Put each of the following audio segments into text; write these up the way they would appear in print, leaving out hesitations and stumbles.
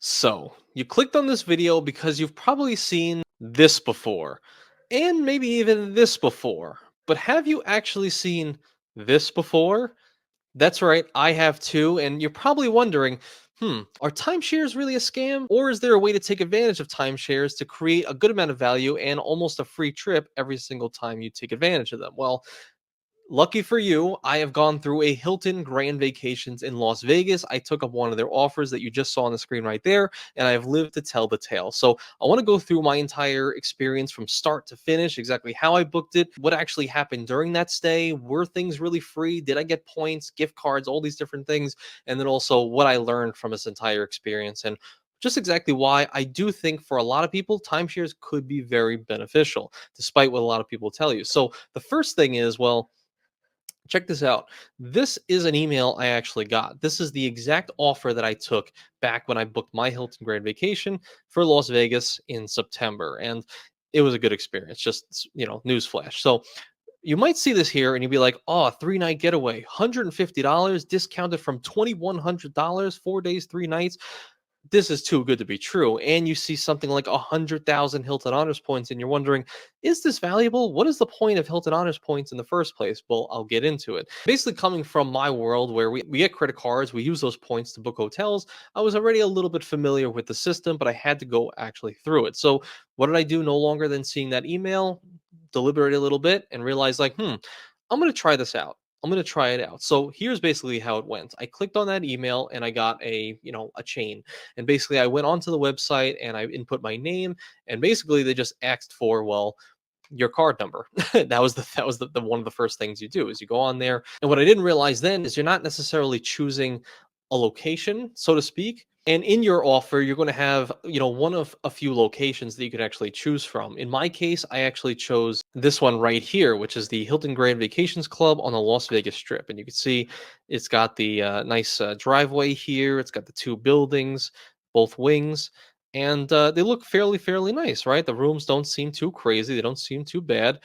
So, you clicked on this video because you've probably seen this before, and maybe even this before. But have you actually seen this before? That's right, I have too, and you're probably wondering, are timeshares really a scam? Or is there a way to take advantage of timeshares to create a good amount of value and almost a free trip every single time you take advantage of them? Well, lucky for you, I have gone through a Hilton Grand Vacations in Las Vegas. I took up one of their offers that you just saw on the screen right there, and I have lived to tell the tale. So I want to go through my entire experience from start to finish, exactly how I booked it, what actually happened during that stay, were things really free, did I get points, gift cards, all these different things, and then also what I learned from this entire experience. And just exactly why I do think for a lot of people, timeshares could be very beneficial, despite what a lot of people tell you. So the first thing is, well, check this out. This is an email I actually got. This is the exact offer that I took back when I booked my Hilton Grand Vacation for Las Vegas in September. And it was a good experience. Just, newsflash. So you might see this here and you'd be like, oh, 3 night getaway, $150 discounted from $2,100, 4 days, 3 nights. This is too good to be true. And you see something like 100,000 Hilton Honors points, and you're wondering, is this valuable? What is the point of Hilton Honors points in the first place? Well, I'll get into it. Basically, coming from my world where we get credit cards, we use those points to book hotels. I was already a little bit familiar with the system, but I had to go actually through it. So, what did I do? No longer than seeing that email, deliberate a little bit, and realize, like, I'm going to try this out. I'm going to try it out. So here's basically how it went. I clicked on that email and I got a chain. And basically I went onto the website and I input my name, and basically they just asked for, well, your card number. That was the one of the first things you do is you go on there. And what I didn't realize then is you're not necessarily choosing a location, so to speak. And in your offer, you're going to have, one of a few locations that you could actually choose from. In my case, I actually chose this one right here, which is the Hilton Grand Vacations Club on the Las Vegas Strip. And you can see it's got the nice driveway here. It's got the two buildings, both wings, and they look fairly nice, right? The rooms don't seem too crazy. They don't seem too bad.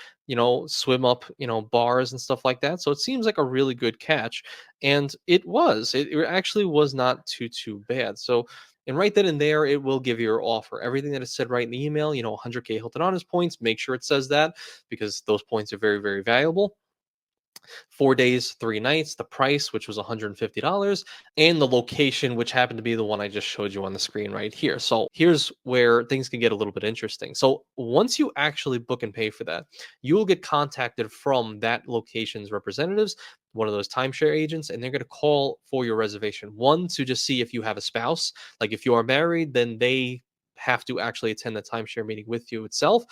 Swim up, bars and stuff like that. So it seems like a really good catch, and it was. It actually was not too bad. So. And right then and there, it will give you your offer. Everything that is said right in the email, 100K Hilton Honors points, make sure it says that because those points are very valuable. 4 days, 3 nights, the price, which was $150, and the location, which happened to be the one I just showed you on the screen right here. So here's where things can get a little bit interesting. So once you actually book and pay for that, you will get contacted from that location's representatives, one of those timeshare agents, and they're going to call for your reservation. One, to just see if you have a spouse. Like if you are married, then they have to actually attend the timeshare meeting with you itself.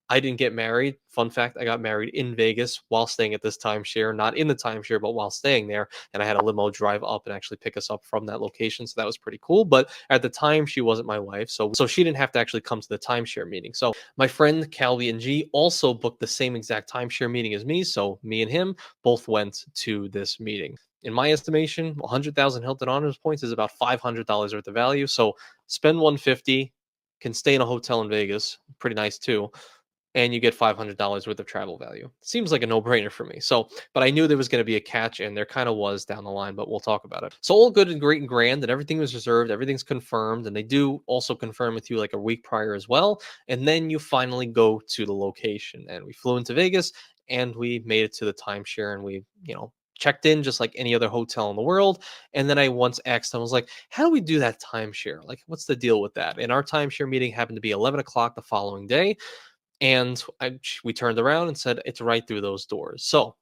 I didn't get married. Fun fact, I got married in Vegas while staying at this timeshare, not in the timeshare, but while staying there. And I had a limo drive up and actually pick us up from that location. So that was pretty cool. But at the time, she wasn't my wife. So she didn't have to actually come to the timeshare meeting. So my friend Calvi and G also booked the same exact timeshare meeting as me. So me and him both went to this meeting. In my estimation, 100,000 Hilton Honors points is about $500 worth of value. So spend 150, can stay in a hotel in Vegas, pretty nice too, and you get $500 worth of travel value. Seems like a no-brainer for me. So, but I knew there was going to be a catch, and there kind of was down the line, but we'll talk about it. So all good and great and grand, and everything was reserved, everything's confirmed, and they do also confirm with you like a week prior as well. And then you finally go to the location, and we flew into Vegas, and we made it to the timeshare, and we, checked in just like any other hotel in the world. And then I once asked them, I was like, how do we do that timeshare? Like, what's the deal with that? And our timeshare meeting happened to be 11 o'clock the following day. And we turned around and said, it's right through those doors. So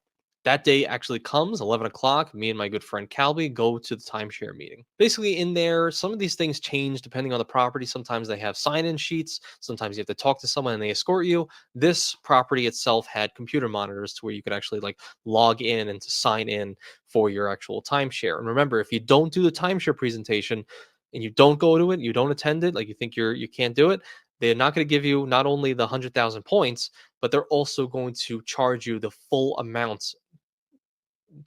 that day actually comes, 11 o'clock. Me and my good friend Calby go to the timeshare meeting. Basically, in there, some of these things change depending on the property. Sometimes they have sign in sheets. Sometimes you have to talk to someone and they escort you. This property itself had computer monitors to where you could actually like log in and to sign in for your actual timeshare. And remember, if you don't do the timeshare presentation and you don't go to it, you don't attend it, like you think you can't do it, they're not going to give you not only the 100,000 points, but they're also going to charge you the full amount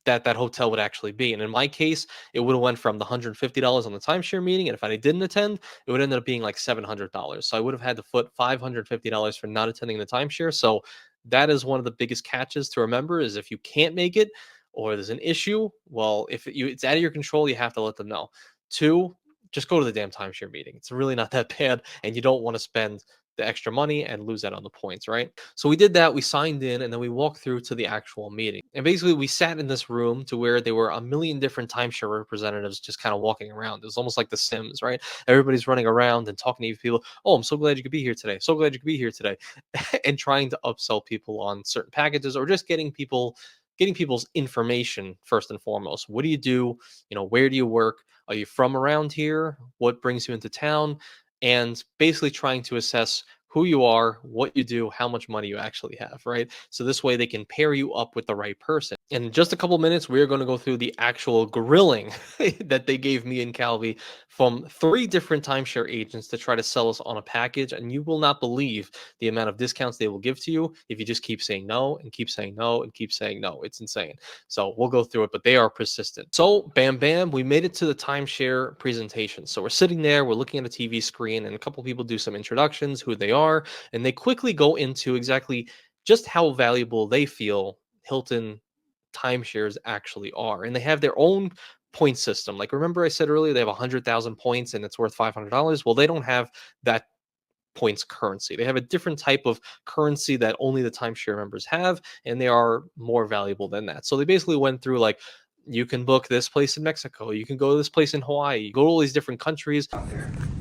that that hotel would actually be. And in my case, it would have went from the $150 on the timeshare meeting, and if I didn't attend, it would end up being like $700. So I would have had to foot $550 for not attending the timeshare. So that is one of the biggest catches to remember: is if you can't make it or there's an issue, well, if it's out of your control, you have to let them know. Two, just go to the damn timeshare meeting. It's really not that bad, and you don't want to spend the extra money and lose out on the points, right? So we did that. We signed in, and then we walked through to the actual meeting. And basically, we sat in this room to where there were a million different timeshare representatives just kind of walking around. It was almost like The Sims, right? Everybody's running around and talking to people. Oh, I'm so glad you could be here today. So glad you could be here today, and trying to upsell people on certain packages or just getting people's information first and foremost. What do you do? Where do you work? Are you from around here? What brings you into town? And basically trying to assess who you are, what you do, how much money you actually have, right? So this way they can pair you up with the right person. In just a couple minutes, we're going to go through the actual grilling that they gave me and Calvi from 3 different timeshare agents to try to sell us on a package. And you will not believe the amount of discounts they will give to you if you just keep saying no and keep saying no and keep saying no. It's insane. So we'll go through it, but they are persistent. So bam, bam, we made it to the timeshare presentation. So we're sitting there, we're looking at a TV screen, and a couple people do some introductions, who they are, and they quickly go into exactly just how valuable they feel Hilton timeshares actually are. And they have their own point system. Like, remember I said earlier, they have 100,000 points and it's worth $500. Well, they don't have that points currency. They have a different type of currency that only the timeshare members have, and they are more valuable than that. So they basically went through like, you can book this place in Mexico, you can go to this place in Hawaii, you go to all these different countries.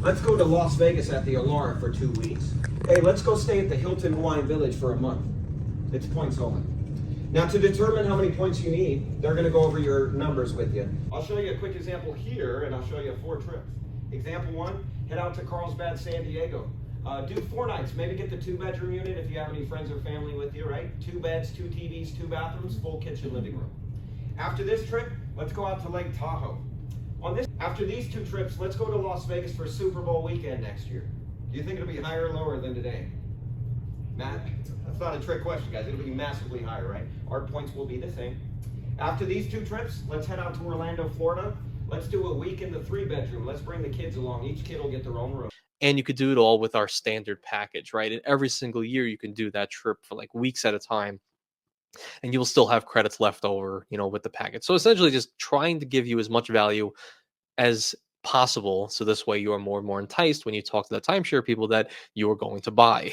Let's go to Las Vegas at the Alara for 2 weeks. Hey, let's go stay at the Hilton Hawaiian Village for a month. It's points only. Now, to determine how many points you need, they're going to go over your numbers with you. I'll show you a quick example here, and I'll show you 4 trips. Example 1, head out to Carlsbad, San Diego. Do 4 nights. Maybe get the 2-bedroom unit if you have any friends or family with you, right? 2 beds, 2 TVs, 2 bathrooms, full kitchen, living room. After this trip, let's go out to Lake Tahoe. After these 2 trips, let's go to Las Vegas for Super Bowl weekend next year. Do you think it'll be higher or lower than today? Matt, that's not a trick question, guys. It'll be massively higher, right? Our points will be the same. After these 2 trips, let's head out to Orlando, Florida. Let's do a week in the 3-bedroom. Let's bring the kids along. Each kid will get their own room. And you could do it all with our standard package, right? And every single year you can do that trip for like weeks at a time, and you will still have credits left over, with the package. So essentially just trying to give you as much value as possible, so this way you are more and more enticed when you talk to the timeshare people that you are going to buy.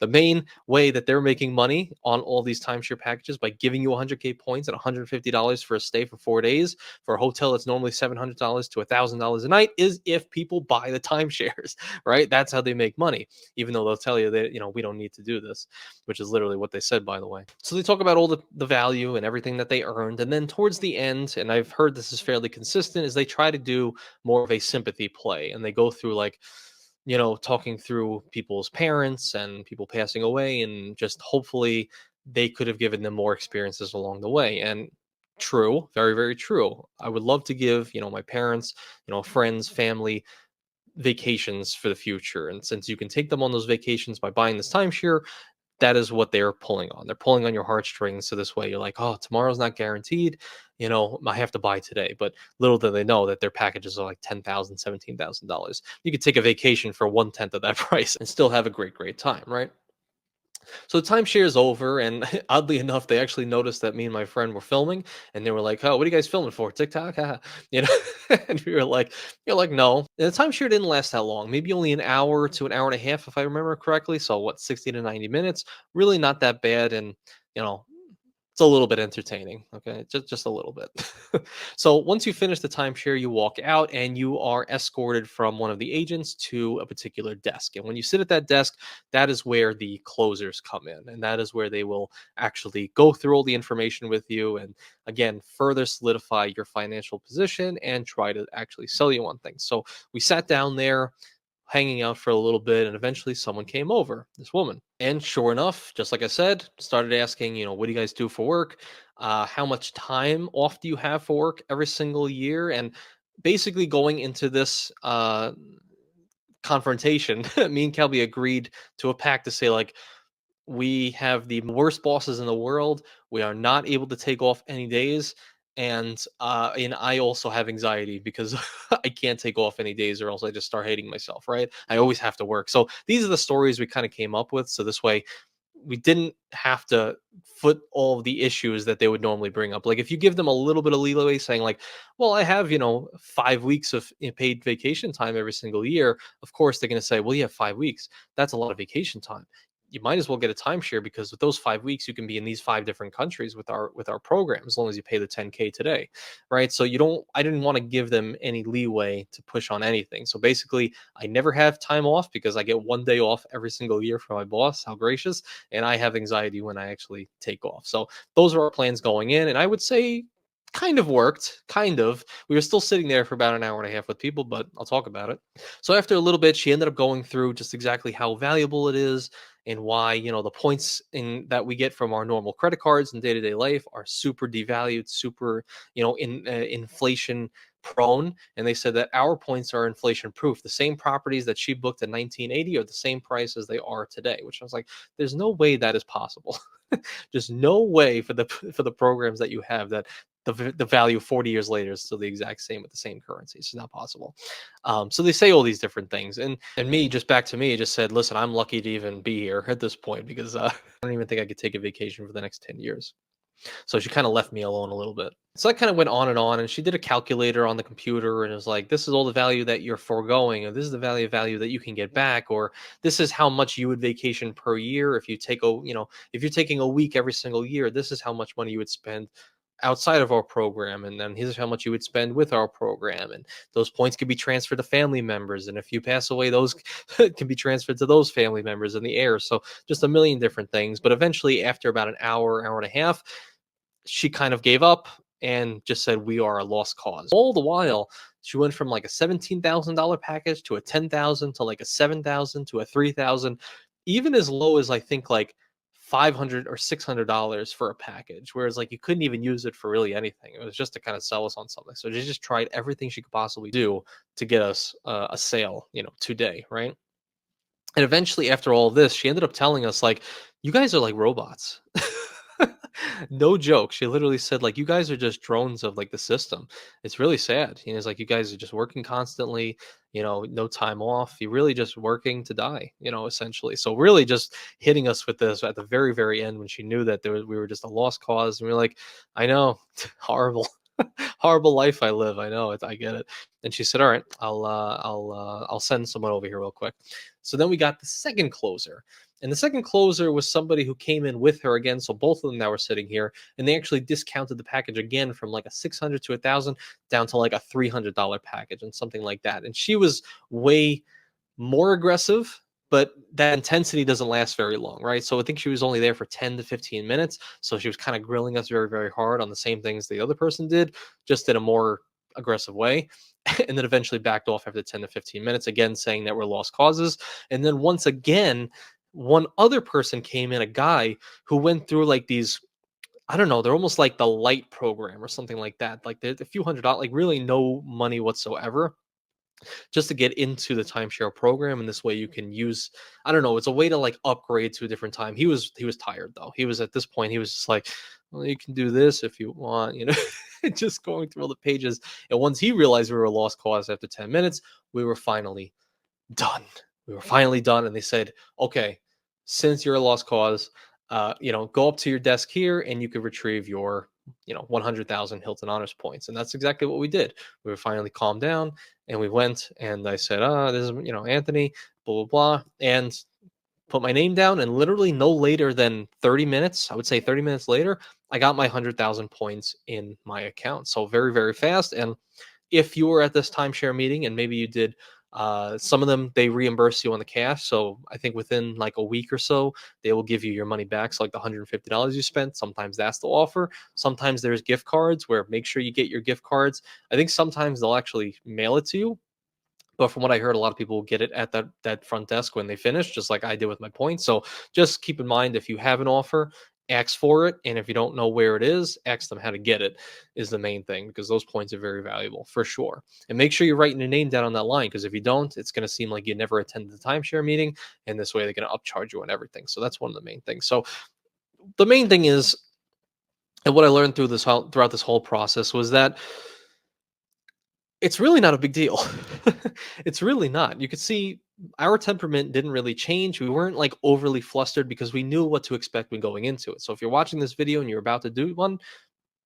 The main way that they're making money on all these timeshare packages by giving you 100K points and $150 for a stay for 4 days for a hotel that's normally $700 to $1,000 a night is if people buy the timeshares, right? That's how they make money, even though they'll tell you that we don't need to do this, which is literally what they said, by the way. So they talk about all the value and everything that they earned, and then towards the end, and I've heard this is fairly consistent, is they try to do more of a sympathy play, and they go through like, talking through people's parents and people passing away, and just hopefully they could have given them more experiences along the way. And true, very, very true. I would love to give, my parents, friends, family vacations for the future. And since you can take them on those vacations by buying this timeshare, that is what they're pulling on. They're pulling on your heartstrings. So this way you're like, oh, tomorrow's not guaranteed. I have to buy today. But little do they know that their packages are like $10,000, $17,000. You could take a vacation for 1/10 of that price and still have a great, great time, right? So the timeshare is over, and oddly enough, they actually noticed that me and my friend were filming, and they were like, "Oh, what are you guys filming for? TikTok?" you know, and we were like, "You're like, no." And the timeshare didn't last that long, maybe only an hour to an hour and a half, if I remember correctly. So what, 60 to 90 minutes? Really not that bad, and you know, it's a little bit entertaining, okay? Just a little bit. So once you finish the timeshare, you walk out and you are escorted from one of the agents to a particular desk. And when you sit at that desk, that is where the closers come in, and that is where they will actually go through all the information with you and again further solidify your financial position and try to actually sell you on things. So we sat down there hanging out for a little bit, and eventually someone came over, this woman. And sure enough, just like I said, started asking, what do you guys do for work? How much time off do you have for work every single year? And basically going into this confrontation, me and Kelby agreed to a pact to say, like, we have the worst bosses in the world. We are not able to take off any days. And I also have anxiety because I can't take off any days or else I just start hating myself, right? I always have to work. So these are the stories we kind of came up with. So this way we didn't have to foot all of the issues that they would normally bring up. Like if you give them a little bit of leeway saying like, well, I have, 5 weeks of paid vacation time every single year. Of course, they're going to say, well, you have 5 weeks. That's a lot of vacation time. You might as well get a timeshare because with those 5 weeks, you can be in these 5 different countries with our program as long as you pay the 10K today, right? So I didn't want to give them any leeway to push on anything. So basically, I never have time off because I get 1 day off every single year from my boss. How gracious! And I have anxiety when I actually take off. So those are our plans going in, and I would say kind of worked. Kind of. We were still sitting there for about an hour and a half with people, but I'll talk about it. So after a little bit, she ended up going through just exactly how valuable it is and why, the points in that we get from our normal credit cards in day-to-day life are super devalued, super, in inflation prone. And they said that our points are inflation proof. The same properties that she booked in 1980 are the same price as they are today, which I was like, there's no way that is possible. Just no way for the programs that you have that the value 40 years later is still the exact same with the same currency. It's not possible. So they say all these different things, and me, just back to me, just said, listen, I'm lucky to even be here at this point because I don't even think I could take a vacation for the next 10 years. So she kind of left me alone a little bit. So I kind of went on, and she did a calculator on the computer, and it was like, this is all the value that you're foregoing, or this is the value that you can get back, or this is how much you would vacation per year if you if you're taking a week every single year, this is how much money you would spend outside of our program, and then here's how much you would spend with our program, and those points can be transferred to family members, and if you pass away, those can be transferred to those family members in the heirs. So just a million different things. But eventually, after about an hour and a half, she kind of gave up and just said, we are a lost cause. All the while, she went from like a $17,000 package to a 10,000 to like a 7,000 to a 3,000, even as low as I think like $500 or $600 for a package. Whereas like you couldn't even use it for really anything. It was just to kind of sell us on something. So she just tried everything she could possibly do to get us a sale, today, right? And eventually, after all of this, she ended up telling us, like, you guys are like robots. No joke. She literally said, like, you guys are just drones of like the system. It's really sad. It's like you guys are just working constantly, no time off. You're really just working to die, essentially. So really just hitting us with this at the very, very end when she knew that we were just a lost cause. And we were like, I know, horrible. Horrible life I live. I know it. I get it. And she said, "All right, I'll send someone over here real quick." So then we got the second closer, and the second closer was somebody who came in with her again. So both of them now were sitting here, and they actually discounted the package again from like a 600 to 1,000 down to like a $300 package and something like that. And she was way more aggressive, but that intensity doesn't last very long, right? So I think she was only there for 10 to 15 minutes. So she was kind of grilling us very, very hard on the same things the other person did, just in a more aggressive way. And then eventually backed off after 10 to 15 minutes, again saying that we're lost causes. And then once again, one other person came in, a guy who went through like these, I don't know, they're almost like the light program or something like that. Like they're a few $100, like really no money whatsoever, just to get into the timeshare program. And this way you can use, I don't know, it's a way to like upgrade to a different time. He was tired though. He was, at this point, he was just like, well, you can do this if you want, just going through all the pages. And once he realized we were a lost cause after 10 minutes, we were finally done. We were finally done. And they said, okay, since you're a lost cause, go up to your desk here and you can retrieve your, 100,000 Hilton Honors points. And that's exactly what we did. We were finally calmed down and we went, and I said, this is, Anthony, blah, blah, blah. And put my name down. And literally no later than 30 minutes, I would say 30 minutes later, I got my 100,000 points in my account. So very, very fast. And if you were at this timeshare meeting and maybe you did, some of them, they reimburse you on the cash. So I think within like a week or so, they will give you your money back. So like the $150 you spent, sometimes that's the offer. Sometimes there's gift cards where make sure you get your gift cards. I think sometimes they'll actually mail it to you. But from what I heard, a lot of people get it at that front desk when they finish, just like I did with my points. So just keep in mind, if you have an offer, ask for it. And if you don't know where it is, ask them how to get it, is the main thing, because those points are very valuable for sure. And make sure you're writing your name down on that line, because if you don't, it's going to seem like you never attended the timeshare meeting. And this way they're going to upcharge you on everything. So that's one of the main things. So the main thing is, and what I learned throughout this whole process was that it's really not a big deal. It's really not. You could see our temperament didn't really change. We weren't like overly flustered because we knew what to expect when going into it. So if you're watching this video and you're about to do one,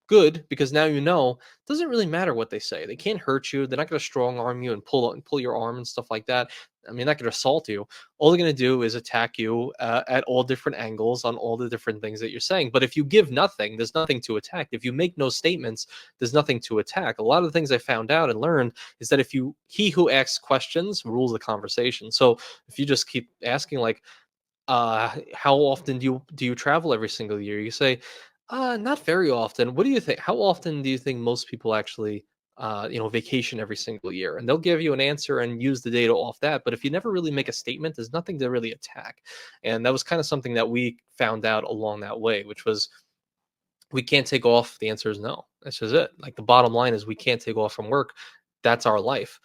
good, because now you know it doesn't really matter what they say. They can't hurt you. They're not going to strong arm you and pull your arm and stuff like that. I mean, they're not going to assault you. All they're going to do is attack you at all different angles on all the different things that you're saying. But if you give nothing, there's nothing to attack. If you make no statements, there's nothing to attack. A lot of the things I found out and learned is that if you he who asks questions rules the conversation. So if you just keep asking like, how often do you travel every single year? You say, not very often. What do you think? How often do you think most people actually, vacation every single year? And they'll give you an answer and use the data off that. But if you never really make a statement, there's nothing to really attack. And that was kind of something that we found out along that way, which was we can't take off. The answer is no. That's just it. Like the bottom line is we can't take off from work. That's our life.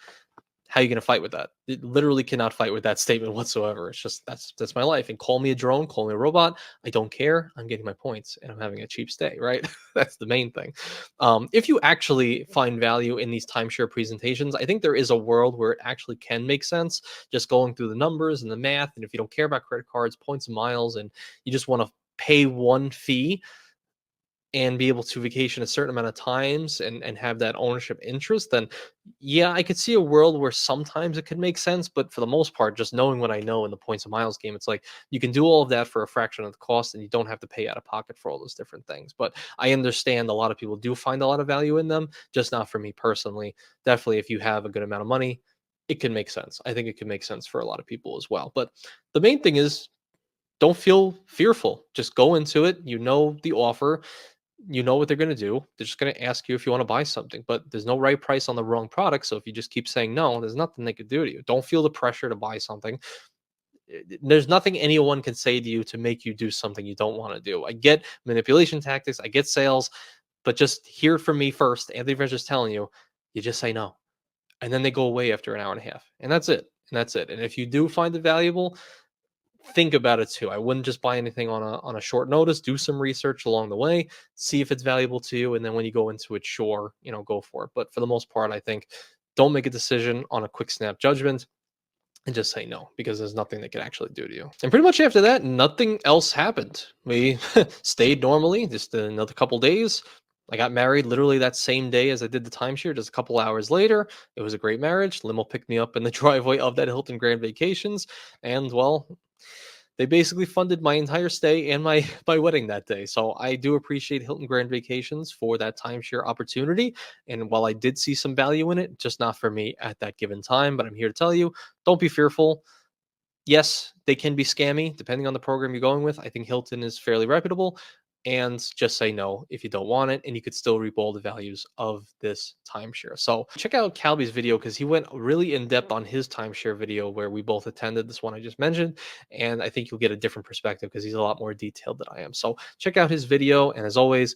How are you going to fight with that? It literally cannot fight with that statement whatsoever. It's just that's my life. And call me a drone, call me a robot. I don't care. I'm getting my points, and I'm having a cheap stay. Right? That's the main thing. If you actually find value in these timeshare presentations, I think there is a world where it actually can make sense. Just going through the numbers and the math, and if you don't care about credit cards, points, and miles, and you just want to pay one fee and be able to vacation a certain amount of times and have that ownership interest, then yeah, I could see a world where sometimes it could make sense. But for the most part, just knowing what I know in the points and miles game, it's like you can do all of that for a fraction of the cost and you don't have to pay out of pocket for all those different things. But I understand a lot of people do find a lot of value in them, just not for me personally. Definitely, if you have a good amount of money, it can make sense. I think it can make sense for a lot of people as well. But the main thing is don't feel fearful. Just go into it. You know the offer, you know what they're going to do. They're just going to ask you if you want to buy something, but there's no right price on the wrong product. So if you just keep saying no, there's nothing they could do to you. Don't feel the pressure to buy something. There's nothing anyone can say to you to make you do something you don't want to do. I get manipulation tactics, I get sales, but just hear from me first. Anthony Venture's telling you, you just say no. And then they go away after an hour and a half. And that's it. And that's it. And if you do find it valuable, think about it too. I wouldn't just buy anything on a short notice. Do some research along the way, see if it's valuable to you, and then when you go into it, sure, go for it. But for the most part, I think don't make a decision on a quick snap judgment and just say no because there's nothing they can actually do to you. And pretty much after that, nothing else happened. We stayed normally, just another couple days. I got married literally that same day as I did the timeshare, just a couple hours later. It was a great marriage. Limo picked me up in the driveway of that Hilton Grand Vacations. And well, they basically funded my entire stay and my my wedding that day. So I do appreciate Hilton Grand Vacations for that timeshare opportunity. And while I did see some value in it, just not for me at that given time. But I'm here to tell you, don't be fearful. Yes, they can be scammy depending on the program you're going with. I think Hilton is fairly reputable. And just say no if you don't want it, and you could still reap all the values of this timeshare. So check out Calby's video because he went really in depth on his timeshare video where we both attended this one I just mentioned, and I think you'll get a different perspective because he's a lot more detailed than I am. So check out his video, and as always,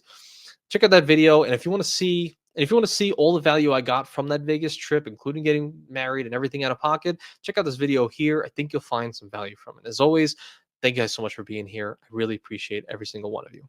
check out that video. And if you want to see all the value I got from that Vegas trip, including getting married and everything out of pocket, check out this video here. I think you'll find some value from it. As always, thank you guys so much for being here. I really appreciate every single one of you.